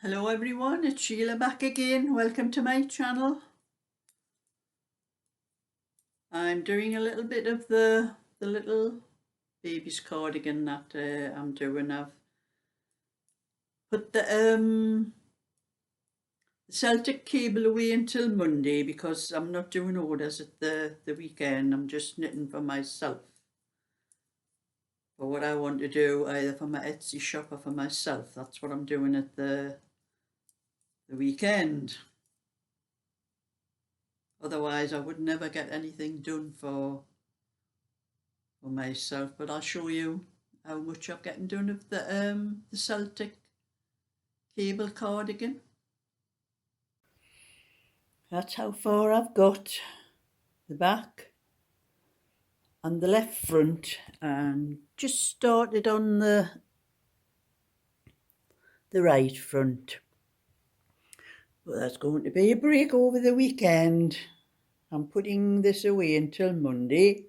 Hello everyone, it's Sheila back again. Welcome to my channel. I'm doing a little bit of the little baby's cardigan that I'm doing. I've put the Celtic cable away until Monday because I'm not doing orders at the weekend. I'm just knitting for myself. For what I want to do, either for my Etsy shop or for myself. That's what I'm doing at the weekend. Otherwise, I would never get anything done for myself. But I'll show you how much I'm getting done of the Celtic cable cardigan. That's how far I've got. The back and the left front, and just started on the right front. But that's going to be a break over the weekend. I'm putting this away until Monday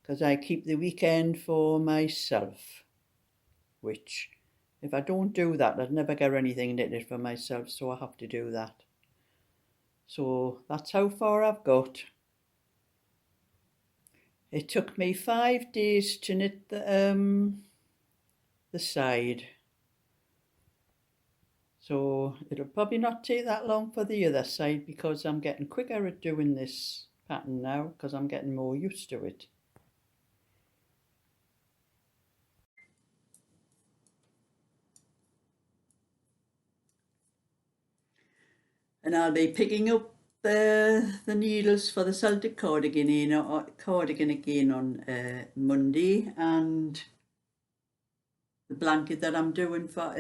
because I keep the weekend for myself, which if I don't do that, I'd never get anything knitted for myself, so I have to do that. So that's how far I've got. It took me 5 days to knit the side. So it'll probably not take that long for the other side because I'm getting quicker at doing this pattern now because I'm getting more used to it. And I'll be picking up the needles for the Celtic cardigan again on Monday, and the blanket that I'm doing for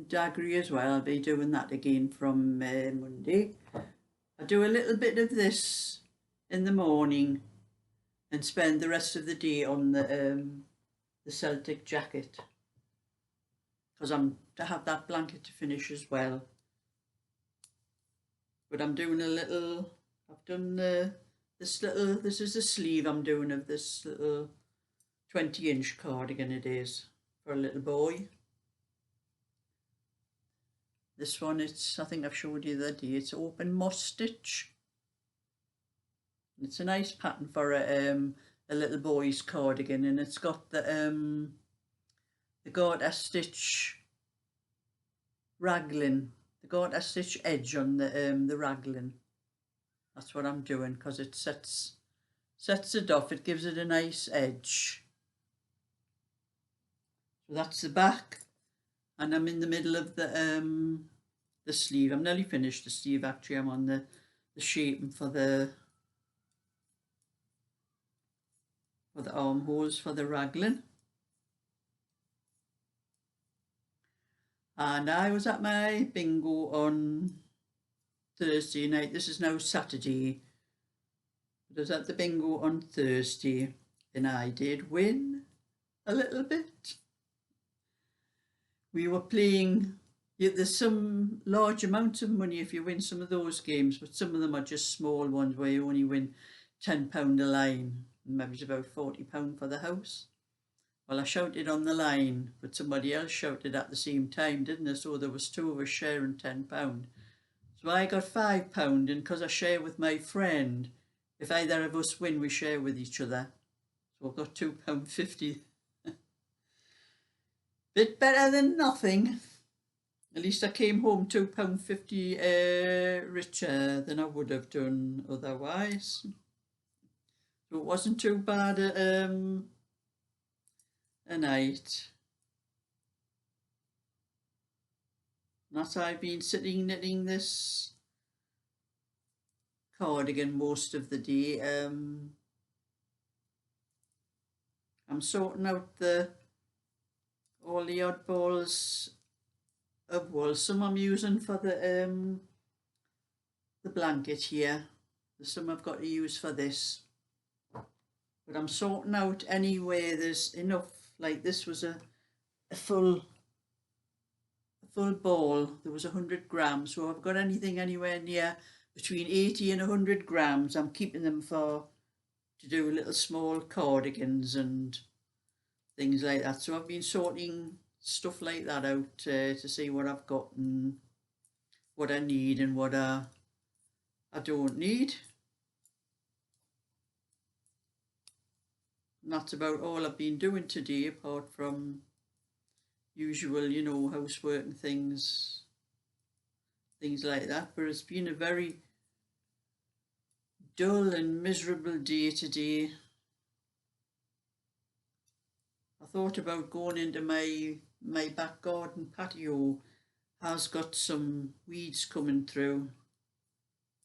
Daggery as well. I'll be doing that again from Monday. I do a little bit of this in the morning and spend the rest of the day on the Celtic jacket because I'm to have that blanket to finish as well. But I'm doing a little, I've done this is the sleeve I'm doing of this little 20-inch cardigan it is for a little boy. This one, I think I've showed you the other day, it's open moss stitch. It's a nice pattern for a little boy's cardigan, and it's got the garter stitch raglan. The garter stitch edge on the raglan. That's what I'm doing because it sets it off. It gives it a nice edge. So that's the back, and I'm in the middle of the sleeve. I'm nearly finished the sleeve actually. I'm on the shaping for the armholes for the raglan. And I was at my bingo on Thursday night. This is now Saturday. I was at the bingo on Thursday and I did win a little bit. We were playing, there's some large amounts of money if you win some of those games, but some of them are just small ones where you only win £10 a line, maybe it's about £40 for the house. Well, I shouted on the line, but somebody else shouted at the same time, didn't they? So there was two of us sharing £10. So I got £5, and because I share with my friend, if either of us win, we share with each other. So I've got £2.50. Bit better than nothing. At least I came home £2.50 richer than I would have done otherwise. So it wasn't too bad a night. That I've been sitting knitting this cardigan most of the day. I'm sorting out all the oddballs of wool. Some I'm using for the blanket here. There's some I've got to use for this. But I'm sorting out anyway. There's enough. Like this was a full ball. There was 100 grams. So I've got anything anywhere near between 80 and 100 grams. I'm keeping them to do little small cardigans and things like that. So I've been sorting stuff like that out to see what I've got and what I need and what I don't need. And that's about all I've been doing today, apart from usual, you know, housework and things like that. But it's been a very dull and miserable day today. I thought about going into my back garden patio. Has got some weeds coming through.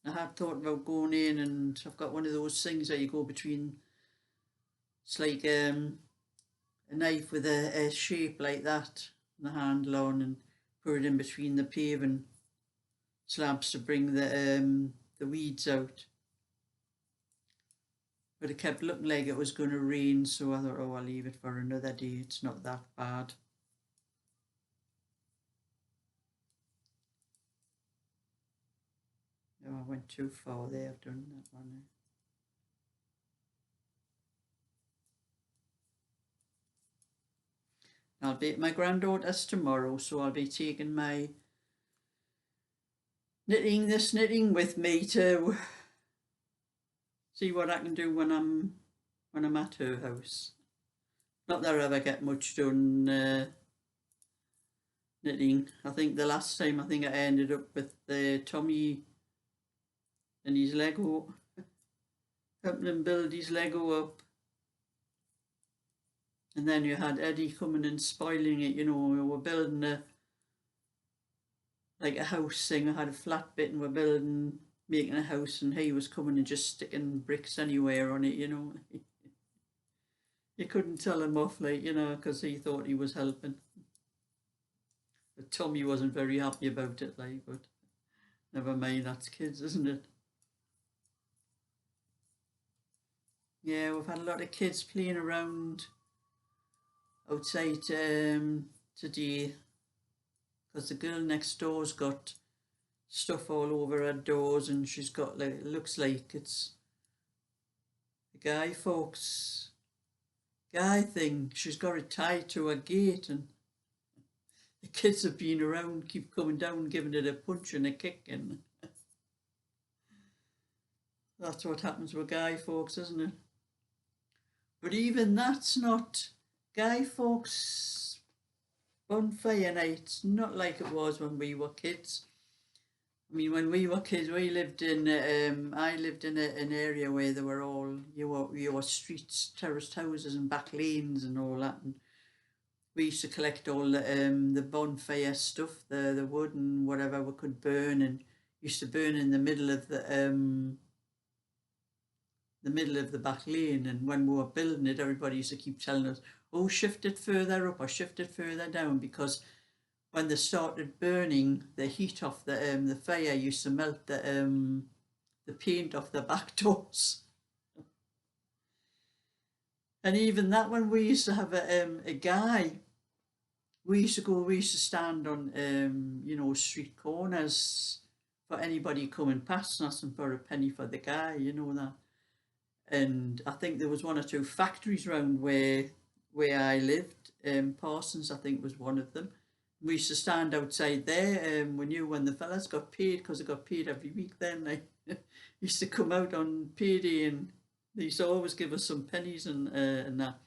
I had thought about going in, and I've got one of those things that you go between. It's like a knife with a shape like that, and the handle on, and put it in between the paving slabs to bring the weeds out. But it kept looking like it was going to rain, so I thought, oh, I'll leave it for another day. It's not that bad. No, I went too far there. I've done that one. I'll be at my granddaughter's tomorrow, so I'll be taking my knitting with me to see what I can do when I'm at her house. Not that I ever get much done knitting. I think the last time I ended up with Tommy and his Lego, helping him build his Lego up. And then you had Eddie coming and spoiling it, you know. We were building a house thing. I had a flat bit and we're making a house, and he was coming and just sticking bricks anywhere on it, you know. You couldn't tell him off, like, you know, because he thought he was helping. But Tommy wasn't very happy about it, like, but never mind, that's kids, isn't it? Yeah, we've had a lot of kids playing around outside today, because the girl next door's got stuff all over her doors, and she's got, like, it looks like it's the guy thing. She's got it tied to a gate, and the kids have been around, keep coming down, giving it a punch and a kick, and that's what happens with Guy Fawkes, isn't it? But even that's not Guy Fawkes Bonfire night's not like it was when we were kids. I mean, when we were kids, we lived in I lived in an area where there were all your streets, terraced houses, and back lanes and all that. And we used to collect all the bonfire stuff, the wood and whatever we could burn, and used to burn in the middle of the back lane. And when we were building it, everybody used to keep telling us, "Oh, shift it further up or shift it further down," because when they started burning, the heat off the fire used to melt the paint off the back doors. And even that, when we used to have a guy, we used to stand on you know, street corners for anybody coming past and asking for a penny for the guy, you know that. And I think there was one or two factories around where I lived. Parsons, I think, was one of them. We used to stand outside there. We knew when the fellas got paid, because they got paid every week then. They used to come out on payday, and they used to always give us some pennies and that.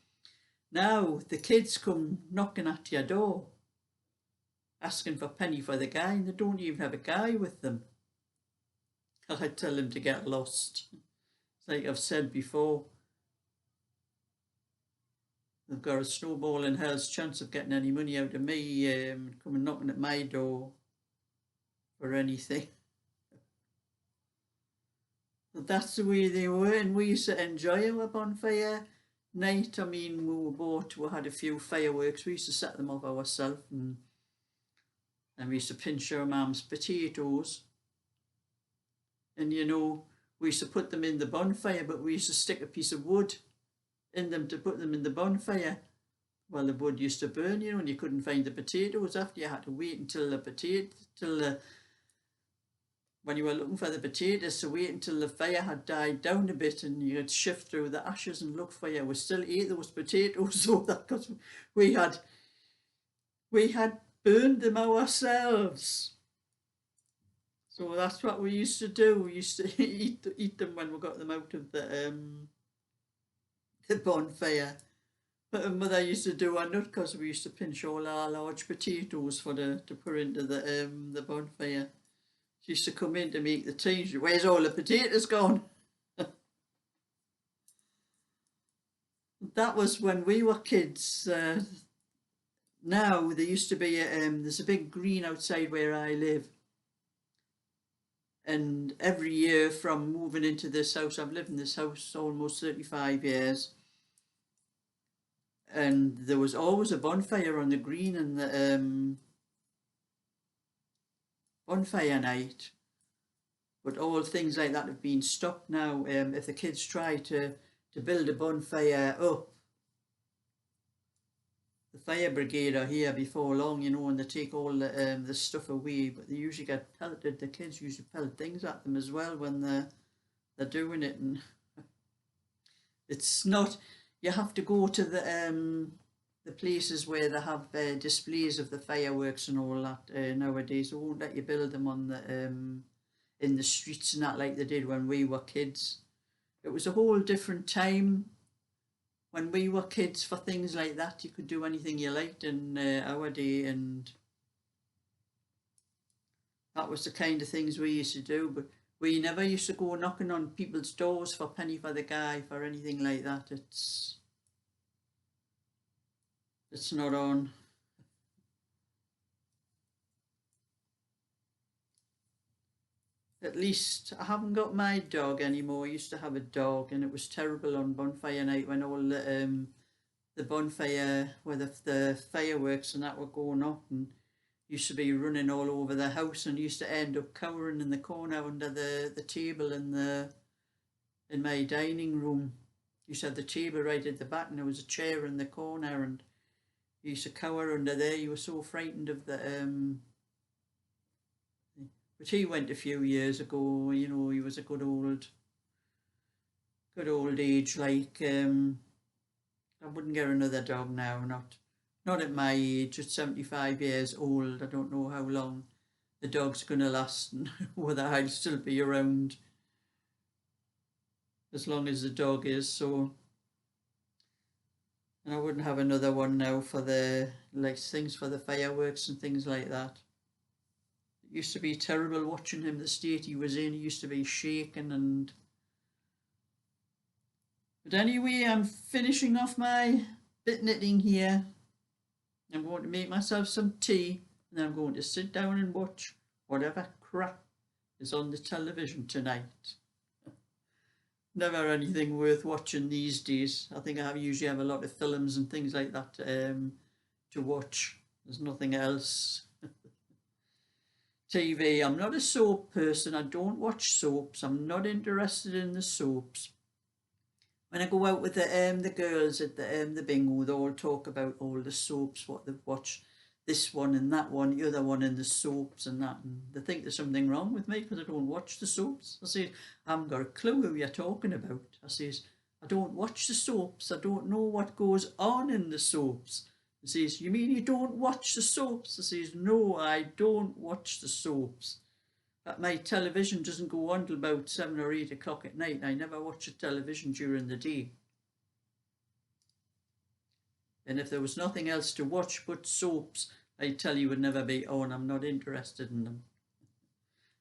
Now the kids come knocking at your door asking for a penny for the guy, and they don't even have a guy with them. I tell them to get lost. It's like I've said before, they've got a snowball in hell's chance of getting any money out of me coming knocking at my door for anything. But that's the way they were, and we used to enjoy our bonfire night. I mean, we had a few fireworks. We used to set them off ourselves, and we used to pinch our mum's potatoes. And, you know, we used to put them in the bonfire, but we used to stick a piece of wood in them to put them in the bonfire. Well, the wood used to burn, you know, and you couldn't find the potatoes after. You had to wait until when you were looking for the potatoes, to wait until the fire had died down a bit, and you'd shift through the ashes and look for you. We still ate those potatoes, so that, because we we had burned them ourselves. So that's what we used to do. We used to eat them when we got them out of the bonfire. But my mother used to do a nut because we used to pinch all our large potatoes to put into the bonfire. She used to come in to make the tea. She, where's all the potatoes gone? That was when we were kids. Now there used to be there's a big green outside where I live, and every year from moving into this house, I've lived in this house almost 35 years, and there was always a bonfire on the green and the bonfire night. But all things like that have been stopped now. If the kids try to build a bonfire up, the fire brigade are here before long, you know, and they take all the stuff away. But they usually get pelleted. The kids usually pellet things at them as well when they're doing it, and it's not. You have to go to the places where they have displays of the fireworks and all that nowadays. They won't let you build them on in the streets and that like they did when we were kids. It was a whole different time when we were kids for things like that. You could do anything you liked in our day, and that was the kind of things we used to do. But we never used to go knocking on people's doors for penny for the guy, for anything like that. It's not on. At least I haven't got my dog anymore. I used to have a dog, and it was terrible on bonfire night when all the bonfire, where the fireworks and that were going off, and used to be running all over the house, and used to end up cowering in the corner under the table in my dining room. Used to have the table right at the back, and there was a chair in the corner, and you used to cower under there. You were so frightened of the but he went a few years ago. You know, he was a good old age. Like I wouldn't get another dog now. Not at my age. At 75 years old, I don't know how long the dog's going to last, and whether I'll still be around as long as the dog is. So, and I wouldn't have another one now for the things for the fireworks and things like that. It used to be terrible watching him, the state he was in. He used to be shaking. And but anyway, I'm finishing off my bit knitting here. I'm going to make myself some tea, and then I'm going to sit down and watch whatever crap is on the television tonight. Never anything worth watching these days. I think I usually have a lot of films and things like that to watch. There's nothing else. TV. I'm not a soap person. I don't watch soaps. I'm not interested in the soaps. When I go out with the girls at the bingo, they all talk about all the soaps, what they've watched, this one and that one, the other one, and the soaps and that. And they think there's something wrong with me because I don't watch the soaps. I say, I haven't got a clue who you're talking about. I says, I don't watch the soaps. I don't know what goes on in the soaps. He says, you mean you don't watch the soaps? I says, no, I don't watch the soaps. But my television doesn't go on till about 7 or 8 o'clock at night. I never watch the television during the day. And if there was nothing else to watch but soaps, I'd tell you would never be on. I'm not interested in them.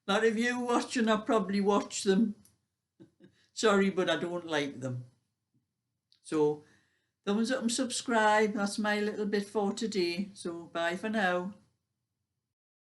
Not if you watch, and I probably watch them. Sorry, but I don't like them. So thumbs up and subscribe. That's my little bit for today. So bye for now.